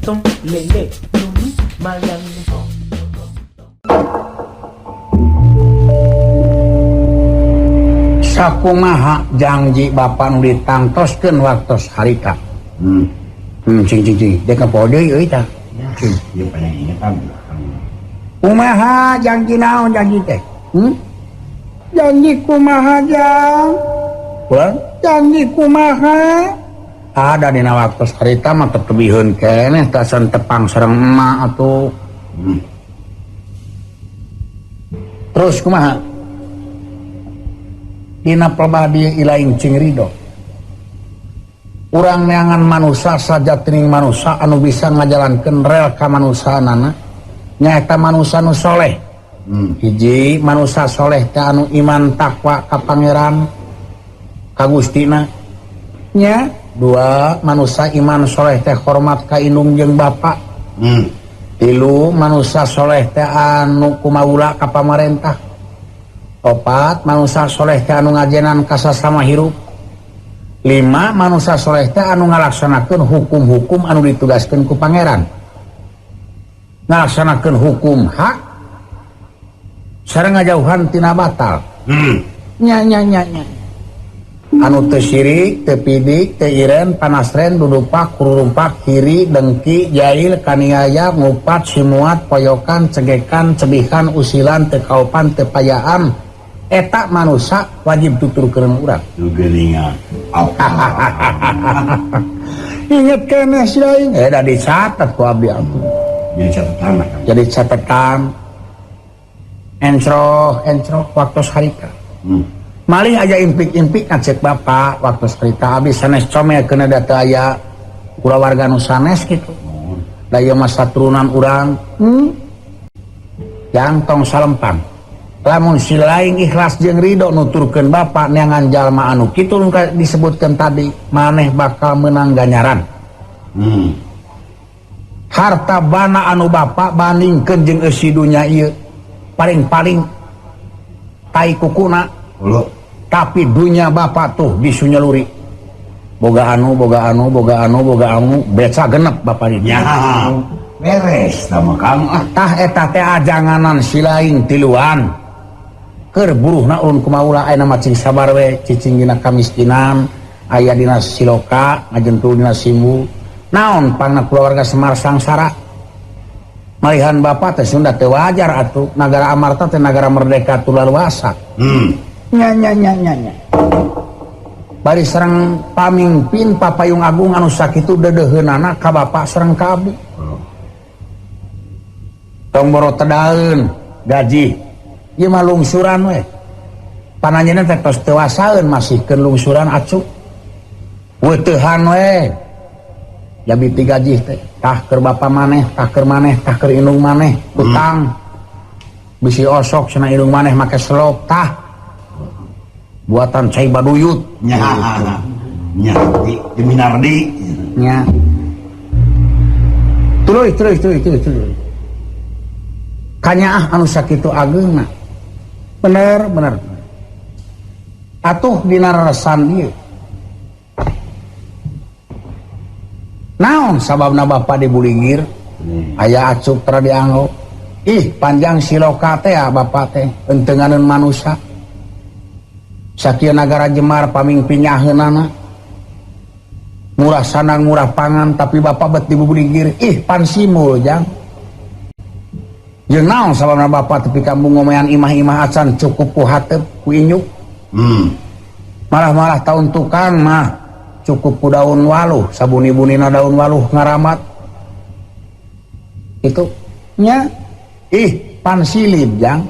tong lele numi malang sakumaha janji bapak nu ditangtoskeun waktos harita. Cing dek pode euy tah. Ieu pengen ingetan. Kumaha janji naon janji teh? Janji kumaha jang? Ulang? Janji kumaha? Ada dina waktos harita mah tetebihun keneh tasan tepang sareng emak atuh. Terus kumaha? Dina pribadi ilaing cing ridho. Urang neangan manusia saja teuing manusia anu bisa ngajalankeun rel ka manusaanana nyaeta manusia nu soleh. Hiji manusia soleh teh anu iman takwa ka pangeran ka Gustina. Nya dua manusia iman soleh teh hormat ka indung jeung bapa. Tilu manusia soleh teh anu kumaula ka pamarentah. Opat manusia soleh teh anu ngajenan ka sasama hirup. 5 manusia soleh teh anu ngalaksanakeun hukum-hukum anu ditugaskeun ku pangeran. Ngalaksanakeun hukum hak sareng ngajauhan tina batal. Nya. Anu teu syirik, teu pidik, teu iren, panasren, dudupak, kururumpak, hiri, dengki, jail, kaniaya, ngupat, simuat, poyokan, cegekan, cebihan, usilan, teu kaopan, teu payaan. Eta manusia wajib tuturkeun urang. Geuningan. Ingat keneh si aing. Da dicatat ku abdi aku. Jadi catatan. Encroh waktu harita. Malih aja impik-impik ngecek bapak waktu harita abis sanes comelkeun da teu aya kulawarga nu sanes kitu. Da ieu mah saturunan urang. Yang tong salempang. Lamun si lain ikhlas jeung ridho nuturkeun bapak neangan jalma anu kitu nu disebutkeun tadi maneh bakal meunang ganjaran. Harta bana anu bapak bandingkeun jeung eusi dunya ieu paling-paling tai kukuna. Tapi dunya bapak tuh disunyeluri. Boga anu beca genep bapak di. Ya. Beres sama kamu tah eta teh ajanganan si lain tiluan. Keur buruhna ulun kumaula aya macing sabar we cicing dina kamiskinan aya dina siloka ngajentul dina simbu naon pangna keluarga Semar sangsara malihan bapak teh Sunda teh wajar atuh nagara amarta teh nagara merdeka tulaluasa. Nya bari sareng pamimpin papayung agung anu sakitu dedeheunana ka bapak sareng ka abdi tong boro tedaeun gaji ieu mah lungsuran we. Pananjeunna teh tos teu wasaeun masihkeun lungsuran acu. Weuteuhan we. Jabi ti gaji teh tah keur bapa maneh, tah keur indung maneh, utang. Bisi osok cenah indung maneh make selop tah. Buatan cai baduyut. Nya di Minardi. Nya. Tuluy. Kanyaah anu sakitu ageungna. Bener. Atuh dina reresan ieu. Naon sababna bapak dibuligir? Aya acuk tara dianggo. Ih, panjang siloka teh bapak teh enteunganeun manusia. Sakieu nagara Jemar pamimpin nyaheunana. Murah sanang murah pangan tapi bapak bet dibuligir. Ih, pan simul jang. Jeung naon sababna bapak tepi kampung ngomean imah-imah acan cukup ku hateup ku inyuk. Malah tahun tukang mah cukup ku daun waluh, sabuni-bunina daun waluh ngaramat. Itu nya pan silib jang.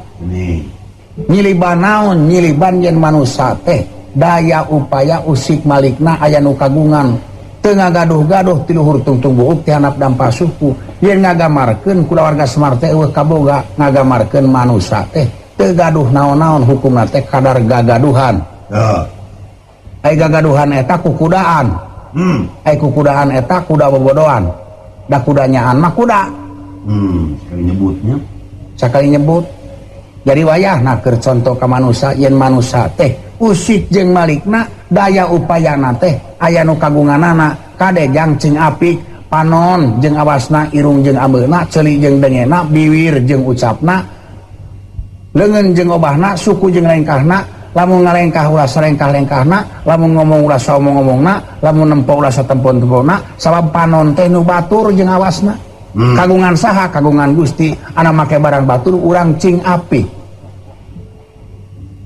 Nyiliban naon nyiliban yen manusia teh daya upaya usik malikna aya nu kagungan. Teu ngagaduh-gaduh ti luhur tungtung buuk ti handap dampa suku yen ngagamarkeun kulawarga Semar teh eueuh kaboga ngagamarkeun manusia teh teu gaduh naon-naon hukumna teh kadar gagaduhan. Ai gagaduhan eta kukudaan. Ai kukudaan eta kuda bobodohan. Da kudanyaan mah kuda. Sakali nyebut. Jadi wayahna keur contoh ka manusia yen manusia teh usik jeung malikna daya upayana teh aya nu kagunganana kadejang cing apik panon jeung awasna, irung jeung ambeuna, ceuli jeung dengena, biwir jeung ucapna, leungeun jeung obahna, suku jeung lengkahna, lamun ngalengkah ulah sarengkah-lengkahna, lamun ngomong ulah saomong-omongna, lamun nempo ulah satempon-temponna, sabab panon teh nu batur jeung awasna. Kagungan saha? Kagungan Gusti, anu make barang batur urang cing api.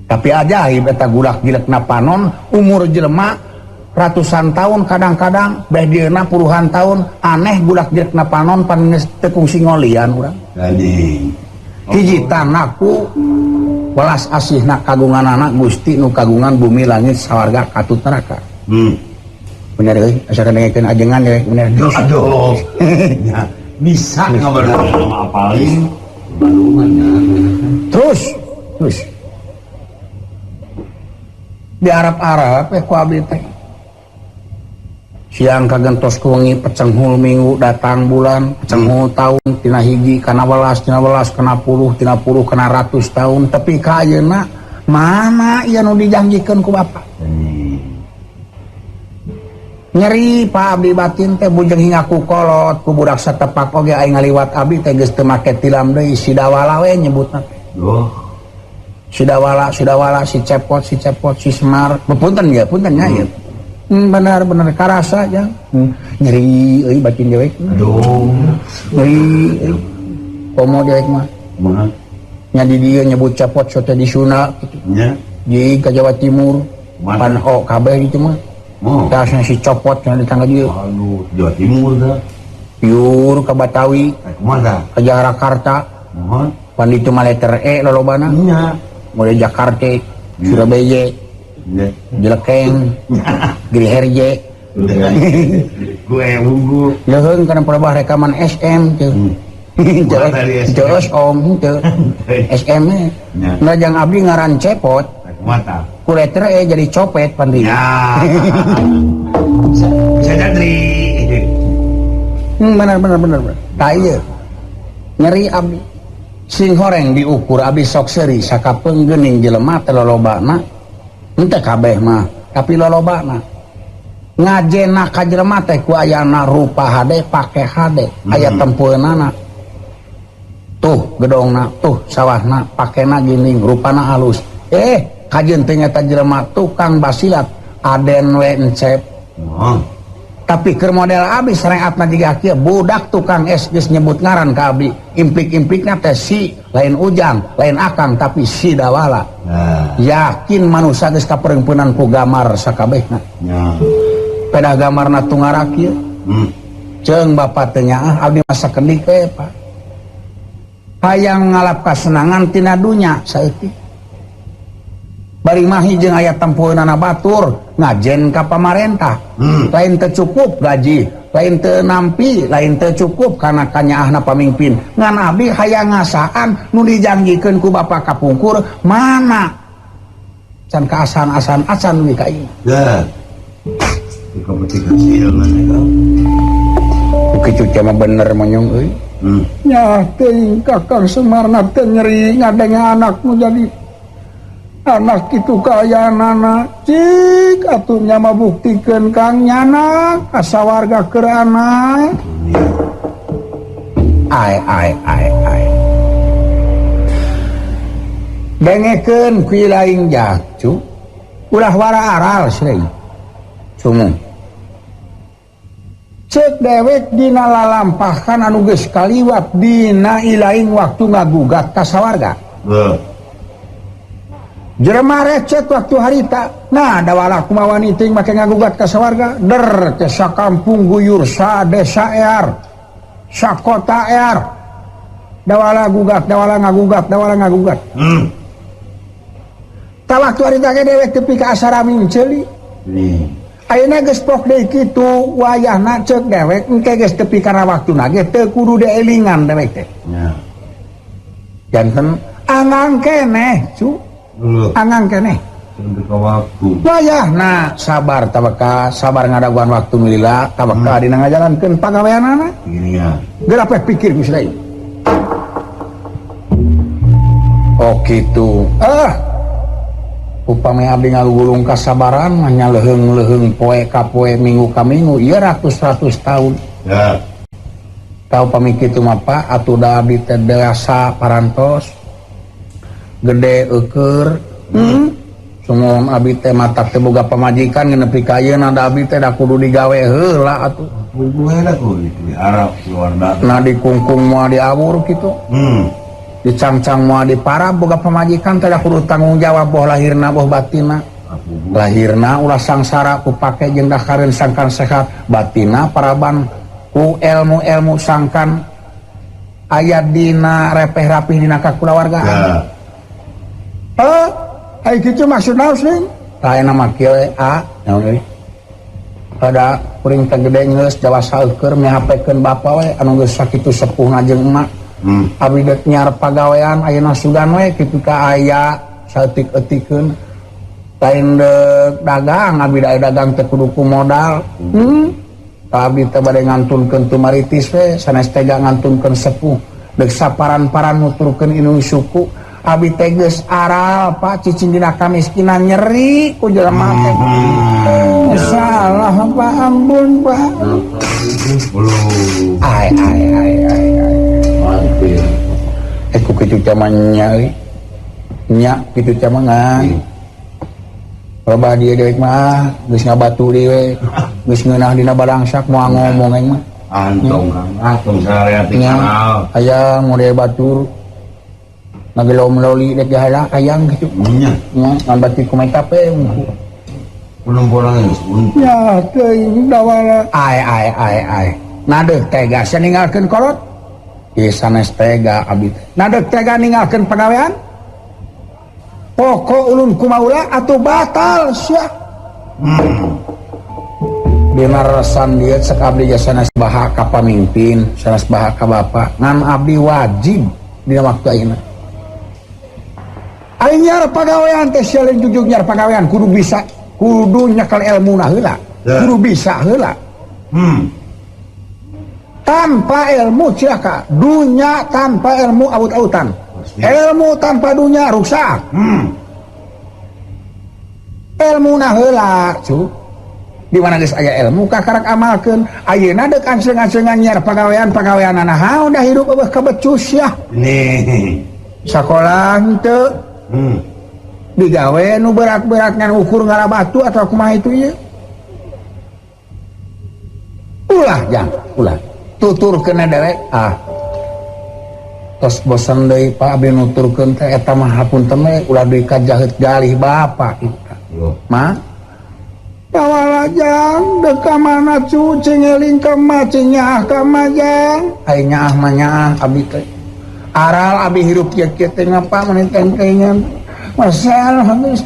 Tapi ajaib eta gulak-gilekna panon, umur jelema ratusan tahun, kadang-kadang beh dieuna puluhan tahun, aneh gulak-gilekna panon pan geus teu kungsi ngolian urang. Jadi Hiji tanaku welas asihna kagungan anak Gusti nu kagungan bumi langit sawarga katut neraka. Bener euy, asa dengekeun ajengan ya bener. aduh. Ya, bisa ngabar sama apalin balungannya. Terus di Arab-Arab ku abdi teh siang kagentos ku wengi pecenghul minggu datang bulan pecenghul tahun tina hiji kana welas kana 10 tina 10 kana 100 tahun tapi ka ayeuna mana ieu nu dijanjikeun ku Bapa nyeri Pak abdi batin teh bujeng hingga ku kolot ku budak satepak oge aing ngaliwat abdi teh geus teu make tilam deui sidawala we nyebutna teh. Sidawala, si cepot, si semar. Punten ya ya. Benar karasa aja. Nyeri euy batin dewek. Aduh. Nyeri komo dewek mah. Kumaha? Nya di dieu nyebut cepot sote di Sunda gitu. Nya. Di ka Jawa Timur. Pan o kabeh gitu mah. Oh. Tasna si copot yang di tangga dieu. Aduh, Jawa Timur dah. Piur ka Batawi, Kumaha? ka Jakarta. Mohon. Pan ditu mah letter E lolobana. Nya. Mulai Jakarta, Surabaya, Jelekeng, Giriherje, gue unggul. leheung kana perabah rekaman SM teu. Terus om teu. SM nya. Ngajang abdi ngaran cepot. Mata. Ku letter E jadi copet pan dieu. Ya. Saya jadi. Bener. Ta ieu. Nyeri abdi. Sing horeng diukur abdi sok seuri sakapeung geuning jelema teh lolobana henteu kabeh mah tapi lolobana ngajena ka jelema teh ku ayana rupa HD pake HD aya tempeunana tuh gedongna tuh sawahna pakena geuning rupana halus kajeun teh nyata jelema tukang basilat aden we encep tapi keur model abdi sareatna jiga kieu budak tukang es geus nyebut ngaran ka abdi implik-implikna teh si lain ujang lain akang tapi si dawala yakin manusia geus kapereungpeunan ku gamar sakabehna peda gamarna tungara kieu ceung bapa teh nyaah abdi masa kendik we Pak hayang ngalap kasenangan tina dunya saeutik bari mahi jeung aya tempueunana batur ngajen ka pamarentah lain teu cukup gaji lain teu nampi lain teu cukup kana kanyaahna pamimpin ngan abdi hayang ngasaan nu dijanjikeun ku Bapa kapungkur mana can kaasan-asan acan we ka ieu ya kompetisi mana kitu mah bener manyong euy nya teuing Kakang Semarna teh nyeri ngadenge anaknu jadi anak itu kaayana cik atunya mah buktikeun Kang nyana kasawarga keur anak ai dengekeun ku laing jakcu ulah wara aral seuing sumung cek dewek dina lalampahan anu geus kaliwat dina ilaing waktu ngagugat kasawarga jelema recet waktu harita nah dawala kumaha wanita make ngagugat ka sawarga der teh sakampung guyur sa desa ear sakota ear dawala ngagugat ta waktu harita ge dewek tepi ka asarami ceuli ayeuna geus pok deui kitu wayahna ceuk dewek engke geus tepi kana waktuna ge teu kudu dielingan dewek teh nya janten angang keneh cu angang keneh wayahna sabar tabaka sabar ngadaguan waktu lila tabaka dina ngajalankeun pagaweanana geura peh pikir geus deui oh kitu upami abdi ngagulung kasabaran mah nya leuheung-leuheung poe ka poe minggu ka minggu ieu ratus tahun Ya. Tahu pamiki itu mah Pak atuh da abdi teh dewasa parantos gede eukeur sumon abdi teh matak teh boga pamajikan nepi ka ayeuna da abdi teh da kudu digawe heula atuh Gue lah kok di Arab luar dalam. na dikungkung moal diawur kitu dicangcang moal diparab boga pamajikan teh da kudu tanggung jawab boh lahirna boh batinna lahirna ulah sangsara ku pake jeung da kareun sangkan sehat batinna paraban ku ilmu-ilmu sangkan ayat dina repeh rapih dina kakulawargaan. Ya. Ai kitu maksudna sing lain mah kieu naon deui ada kuring teh gede geus dewasa eukeur mihapekeun bapa we anu geus sakitu sepuhna jeung emak abdi dek nyar pagawean ayeuna sugan we kitu ka aya saeutik-eutikeun lain dek dagang abdi dagang teh kudu ku modal abdi teh bade ngantunkeun tu maritis we sanes tega ngantunkeun sepuh dek saparan-paran nuturkeun inung suku abdi teh geus aral Pak cicing dina kamiskinan nyeri ku jelema teh salah Pak ampun Pak Belum. ai Mampir. ku kitu zamannya nya kitu zamangan loba dia dewek mah geus ngabatu deui we geus ngeunah dina badangsak moal ngomong aing mah Antong sarea ti nya kanal. aya model batur nagelom loli dek jahala kayang kitu Nya. nya ngan batik ku make up Penumpulan geus untung. ya teuing dawala ai nadeuh tega ninggalkeun kolot ieu sanes tega abdi nadeuh tega ninggalkeun pagawean pokok ulun kumaula atuh batal sia dina resan dieu cek abdi ge sanes baha ka pamimpin sanes baha ka bapa ngan abdi wajib dina waktu ayeuna aing nyar pagawean teh sia lain jujuk nyar pagawean kudu bisa kudu nyekel ilmuna heula kudu bisa heula tanpa ilmu cilaka dunya tanpa ilmu aut-autan ilmu tanpa dunya rusak ilmuna heula cu di mana geus aya ilmu kakarak amalkeun ayeuna deuk anceung-anceungan nyiar pagawean naha udah hirup eueuh kabecus ya Nih. sakola henteu digawe nu berat-berat ngan ukur ngara batu atau kumaha itu ieu ulah tuturkeun dewek tos bosan deui Pak abdi nuturkeun teh eta mah hapunten we ulah deui kajaheut galih bapa kita mah bawalajang dek ka mana cu cengeling ka mah cenyaah ka majang ai nyaah mah nyaah abdi teh aral abdi hirup kieu teh ngapa mun tentengan masalah habis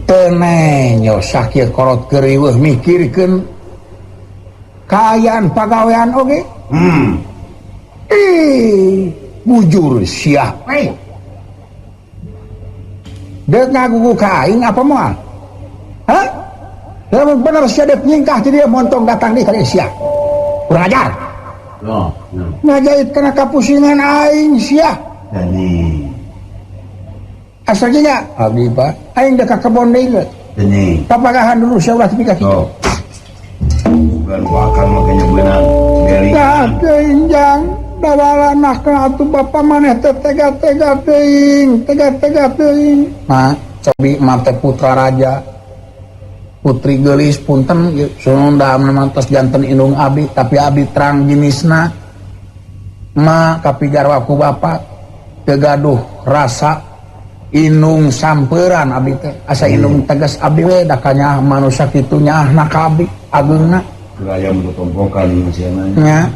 teneh nyosak kieu korot keuriweuh mikirkeun kaayaan pagawean oge bujur sia deuk ngagugu ka aing apa moal hah lamun bener sia deuk nyingkah ti dieu montong datang di ka sia kurang ajar ngajait kena kapusingan aing sia Jadi. asal nya abdi Pak aing dek ka kebon deui ge Ini. papagahan dulu sia ulah tiga kitu Bukan bakal makanya benang. nah teuing dawala nakna atuh bapa maneh teh tega-tega teuing nah cobi mate putra raja putri geulis punten sunun da mantos janten indung abdi tapi abdi terang jenisna ma kapigarwa ku bapa teu gaduh rasa indung sampeuran abdi teh asa indung tegas abdi we da kanya manusia kitu nyaahna ka abdi ageungna Keraya mentompokan manusiana. nya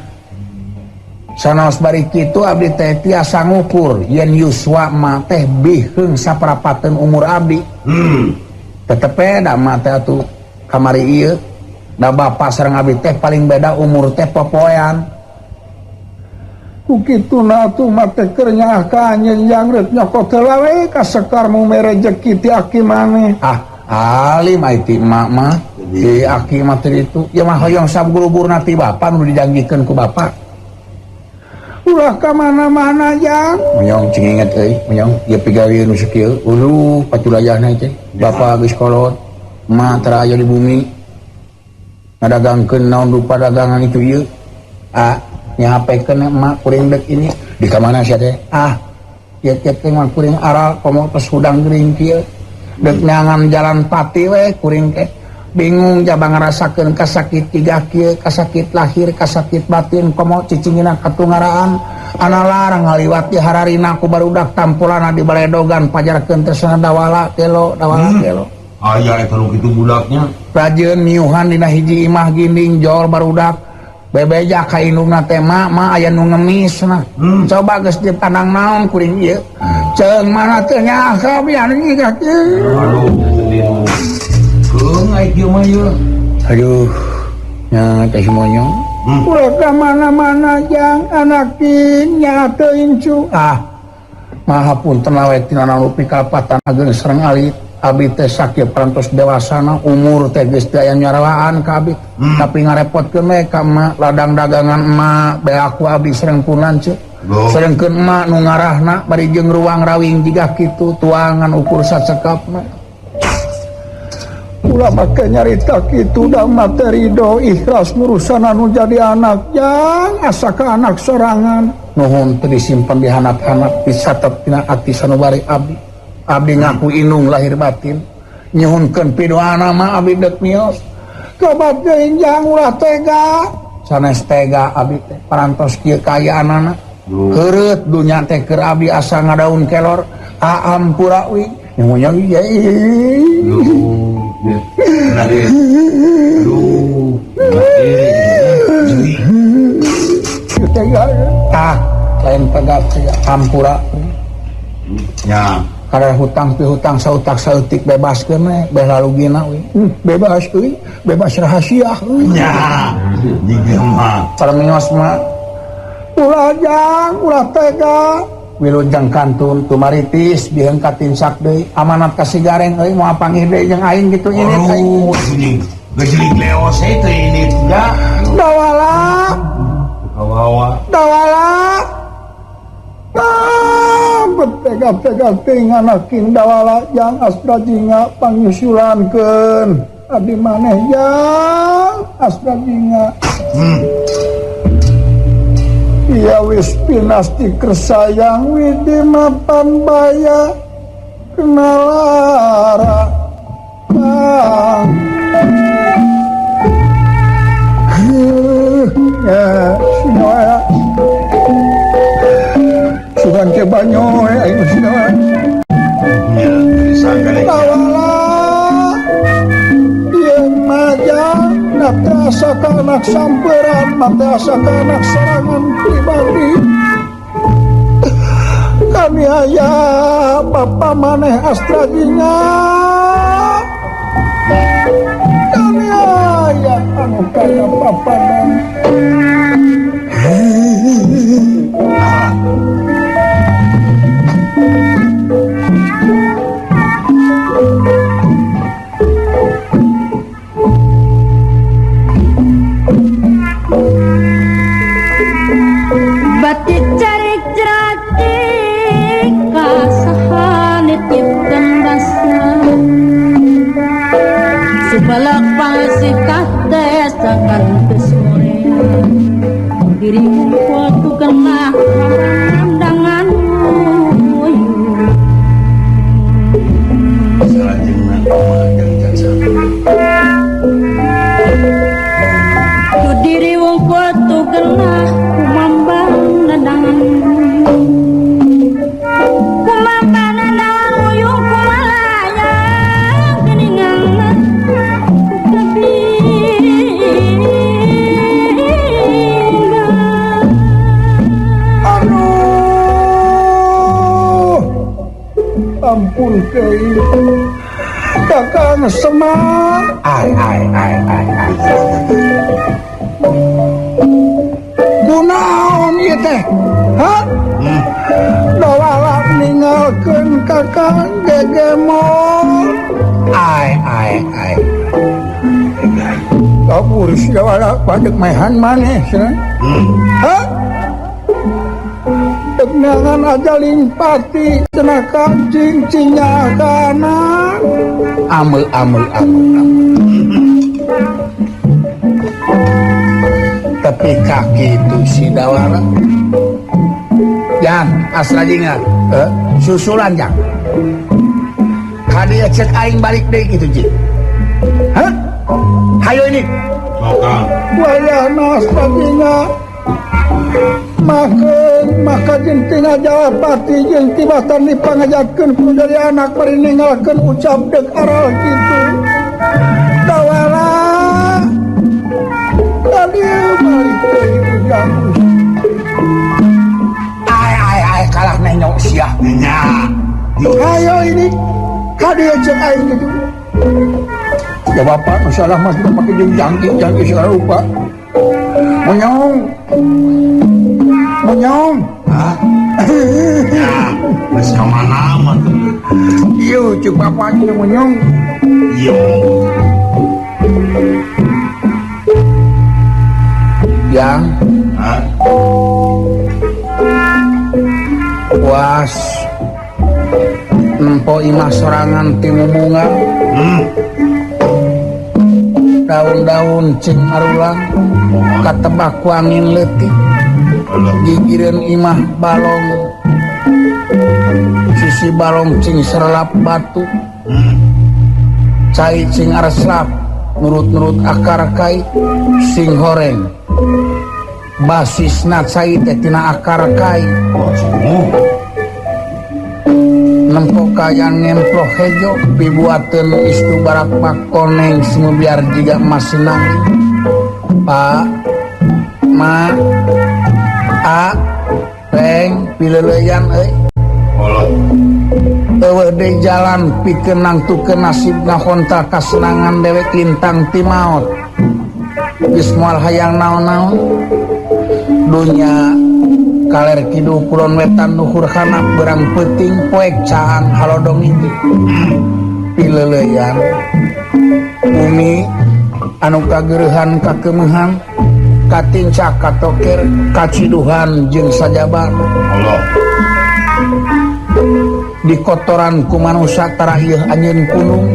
sanaos bari kitu abdi teh tiasa ngukur yen yuswa mah teh biheung saparapateun umur abdi tetep da mah teh atuh kamari ieu da bapa sareng abdi teh paling beda umur teh popoean ku kituna atuh mah teh keur nyaah ka nyenjang rek nyokot heula we ka sekar mume rejeki ti aki maneh alim ai ti emak mah di aki mah teh itu ya mah hoyong sabguru-guruna ti bapa nu dijanggikeun ku bapa ulah ka mana-mana Jang menyong cing inget menyong ieu pigaweun nu sakieu patulayahna teh bapa geus kolot ma tara aya di bumi ngadagangkeun naon rupa dagangan itu ieu nyahapekeun emak kuring dek ini di ka mana sia teh ieu teh mah kuring aral komo tos hudang geuring kieu dek neangan jalan pati we kuring teh bingung jaba ngarasakeun kasakit tiga kieu kasakit lahir kasakit batin komo cicingina katungaraan ana larang ngaliwat di hararina ku barudak tampulana di baledogan pajarkeun tersana dawala kelo aya eta nu kitu budaknya rajeun niuhan dina hiji imah ginding jol barudak bebeja ka indungna teh ma aya nu ngemisna coba geus dipandang naon kuring ieu ceung mana teh nya kabian ieu aduh keung ai kieu mah ieu aduh nya teh semuanya ulah ka mana-mana Jang anakin nya teuing cu mahapunten awe tina nu pikalpatan ageun sareng alit abi teh sakieu parantos dewasana umur teh geus teu aya nyarawaan ka abi tapi ngarepotkeun we ka emak ladang dagangan emak bae aku abi sareng punan cu sarengkeun emak nu ngarahna bari jeung ruang rawing jiga kitu tuangan ukur sacekapna ulah make nyarita kitu da materi do ikhlas ngurusan anu jadi anak Jang asa ka anak sorangan nuhun teu disimpen di hanap-hanap dicatet tina ati sanubari abdi ngaku inung lahir batin nyuhunkeun pidoana mah abdi dek mios coba teuing Jang ulah tega sanes tega abdi teh parantos kieu kaayaanana heureut dunya teh keur abdi asa ngadaun kelor ampura wi nyamunya lain tegak hampura nya karena hutang pihutang sautak sautik bebaskeun we beh lalugina we bebas euy bebas rahasia nya jiga mah parmios mah ulah Jang ulah tega wilujeng kantun tumaritis biheung katinsak deui amanat ka sigareng euy moal panggih deui jeung aing kitu ini aduh anjing geujelik leos teh ini tidak dawala betega-tega ting anakin dawala Jang astra jinga panyusulankeun abdi maneh Jang astra jinga iya wis pinasti kersayang widi mapan baya kenalara sinoa sugan ke banyoe aing sinoa nya disangka lagi awala yen majang terasa ke anak samperan terasa ke anak serangan pribadi kami aya bapa maneh astra jinga kami aya anu kana bapa dan batik carik jeratik kasahanit yipkan basa subalak pasikat desakan kesorean dirimu kuatu kena pandanganmu salajengna kumaha jeung jaksa tu diri wong kuatu kena kumambang nandanganmu kumambang nandanganmu yung kumalaya keningan ampun kei kakang semar ai kunaon ieu teh dawala ninggalkeun kakang gegemol ai kabur si dawala padek maehan maneh cenah Tenangan aja limpati tenaga cincinya kana amel. Tapi kaki itu si dawara yang asal ingat susulan yang kadi cek aing balik deh gitu Ji. Hah? Hayo ini wayah nasabina maka jenting aja pati jeung tibatan dipangajakeun ku dari anak bari ninggalkeun ucap dek aral kitu dawala tadi balik deui ujang ai kalah nenyok sia nya ayo ini kadieu cek aing gitu ya bapak masalah mas pakai jangki segala rupa Monyong. Hah? Ya, mas kemana amat? Iya, cek bapaknya monyong. Iya. Yang? Hah? Was. Empo imah sorangan timu bunga. Daun-daun cing arulang katebak ku angin leutik gigireun imah balong sisi balong cing serelap batu cai cing areslap nurut-nurut akar kai sing horeng basisna cai teh tina akar kai nempok kayang ngemploh hejo pibuateun istu barak pakoneng sing biar jiga masih nangis Pak Ma A Peng pileleyan eueuh deui jalan pikeun nangtukeun nasibna honta kasenangan dewek lintang ti maot geus moal hayang naon-naon dunya kaler kidul kulon wetan luhur kana berang peuting poek caang halodong itu pileleyan bumi anu kageurehan kakeumehan katincak katoker kaciduhan jeung sajabar Allah di kotoran ku manusia tara ieu anjeun kunung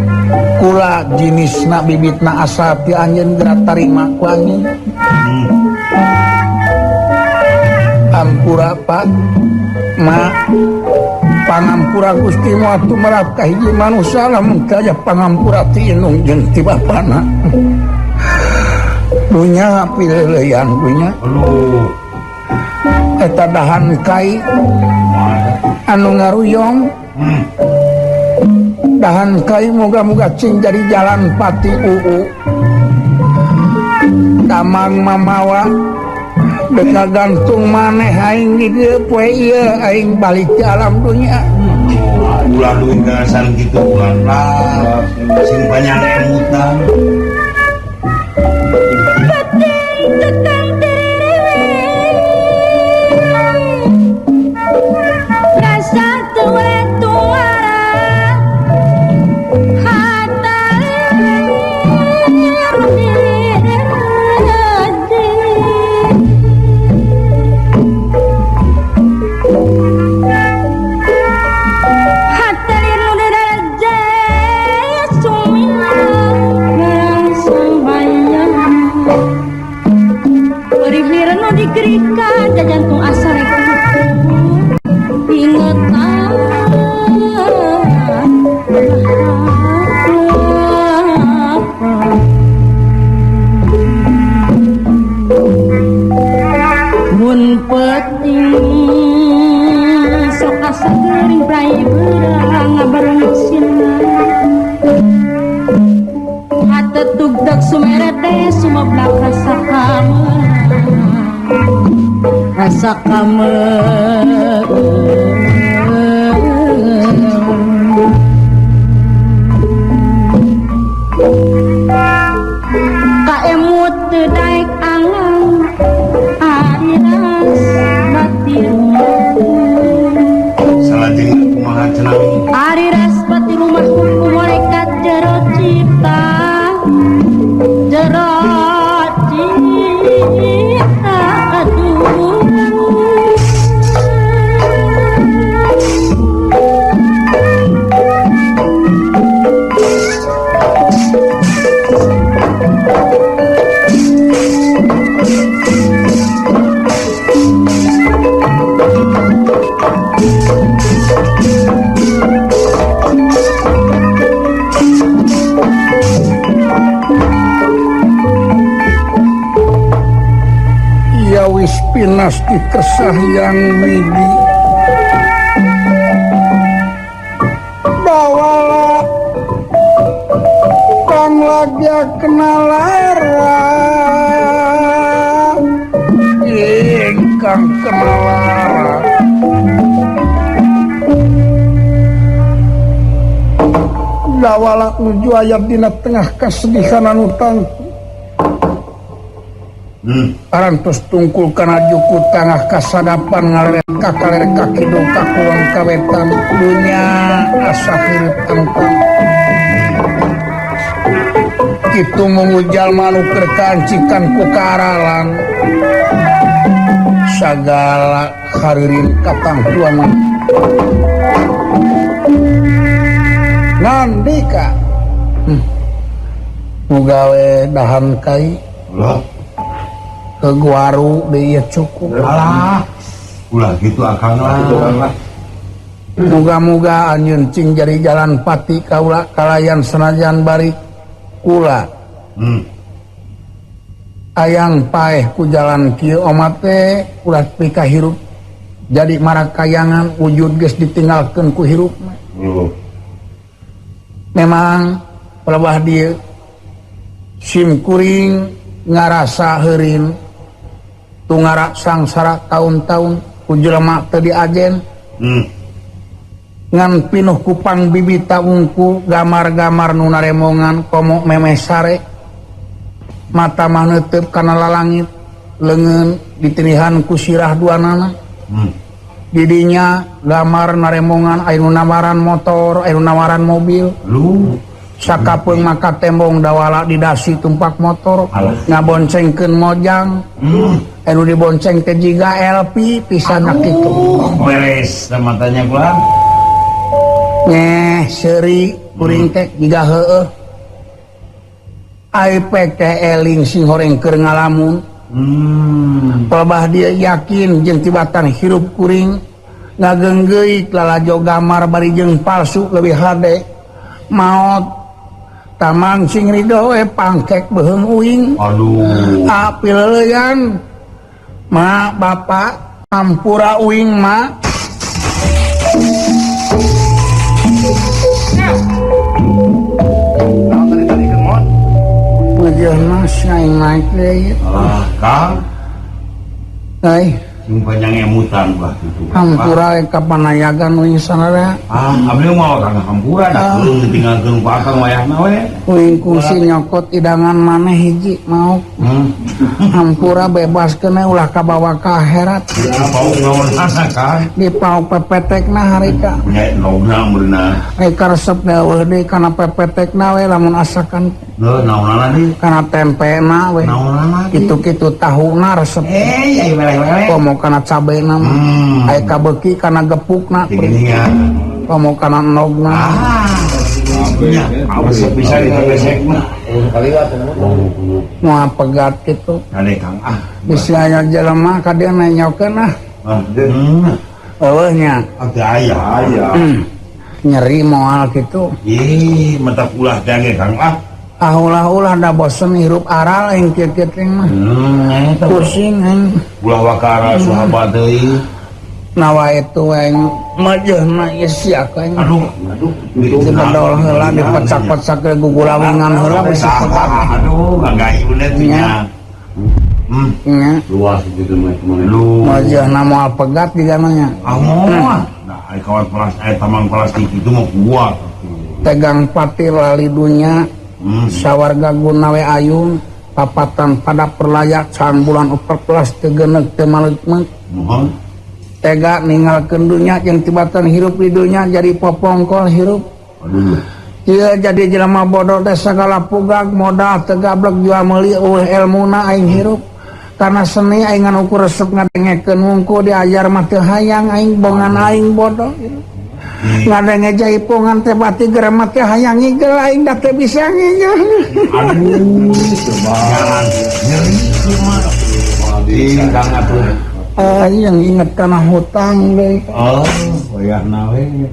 kula jinisna bibitna asal ti anjeun geura tarima ku anjeun ampura Pak Ma pangampura Gusti moal tumerak ka hiji manusia lamun kaya pangampura ti indung jeung ti bapana dunya pileleyan dunya eta dahan kai anu ngaruyong dahan kai moga-moga cing jadi jalan pati damang mamawa deka gantung maneh aing di dieu poe ieu aing balik ke alam dunya ulah duit gasan kitu ulah sing banyak emutan rasa kamu kaemut daek angang ariras batin salajeng kumaha cenah ariras batin rumah hukum malaikat jero cipta jero cipta aduh lelaki kesah yang midi bawala kang lagi kena lara ingkang kena lara bawala nuju ayat dina tengah kesedihan anu tangtu arantos tungkul kana juku tengah kasadapan ngaleret kakaleret kakidung kakulon kawetan dunya asa hirup angkang kitu mengujal manu kerkancikan ku karalan sagala haririn katang tuan nandika mugawe dahan kai ke guaru dia cukup alah ulah gitu akang lah muga-muga anjeun cing jadi jalan pati kaula kalayan senajan bari kula ayang paeh ku jalan kieu omat teh ulah pika hirup jadi marakayangan wujud geus ditinggalkeun ku hirup memang pelebah dieu sim kuring ngarasa heureun tungara sangsara tahun-tahun ku jelema teu diajen ngan pinuh kupang bibita unku gamar-gamar nu naremongan komo memeh sare mata mah neuteub kana lalangit leungeun ditinihan ku sirah duanana didinya gamar naremongan aya nu nawaran motor aya nu nawaran mobil sakapeung maka tembong dawala didasi tumpak motor ngaboncengkeun mojang anu dibonceng teh jiga LP pisan kitu beres matanya gua nyeh seuri kuring teh jiga heueuh aipek teh eling sing horeng keur ngalamun pelebah dia yakin jeung tibatan hirup kuring ngageunggeuk lalajo gamar bari jeung palsu leuwih hade maot tamang sing ridho we pangkek beheung uing aduh api leuleyan ma bapak ampura uing ma wajah mas naik deh alah kang sing panjang emutan bah gitu ampura kapanayagan uing sanara abdi mau kang hampura da belum ditinggalkeun ku akang wayahna we uing kusi nyokot idangan maneh hiji mau hampura bebaskeun ulah kabawa ka akhirat bau ngawana kang di pau pepetekna harita nya logna meurna eka resep daweuh deui kana pepetekna we lamun asakan naonana deui kana tempena we naonana kitu-kitu tahuna resep ya weleh-weleh komo kana cabena aya kabeuki kana gepukna komo kana nogna nya awas bisa dibesekna moal pegat kitu ade kang bisa aya jelema ka dieu nanyokeun eueuh nya aya nyeri moal kitu ih mata ulah jange kang ulah da bosen hirup aral yang kieu-kieu mah pusing ulah wakara sahabat deui nawa itu yang majehna sia kan aduh dibedol heula dipecak-pecak ke gugulawingan heula bisa aduh gagah ieu nya nya luas gitu mah lu majehna moal pegat digamanya nah ai kawat plastik ai tamang plastik itu mah kuat tegang pati lali dunya sawarga guna we ayun papatan pada perlayak can bulan 14 teu geuneuh teu maleukmeuk tega ninggalkeun dunya jeung tibatan hirup di dunya jadi popongkol hirup ieu jadi jelema bodoh teh sagala pugag modal teu gablek jual meuli eueuh elmuna aing hirup karena seni aing anu ku resep ngadengekeun wungku diajar mah teu hayang aing bongan aing bodoh ngadenge jaipongan teh bati geremat teh hayang ngigel aing da teu bisa ngigel aduh jangan nyeri mah kang atuh yang inget kana hutang deui wayahna we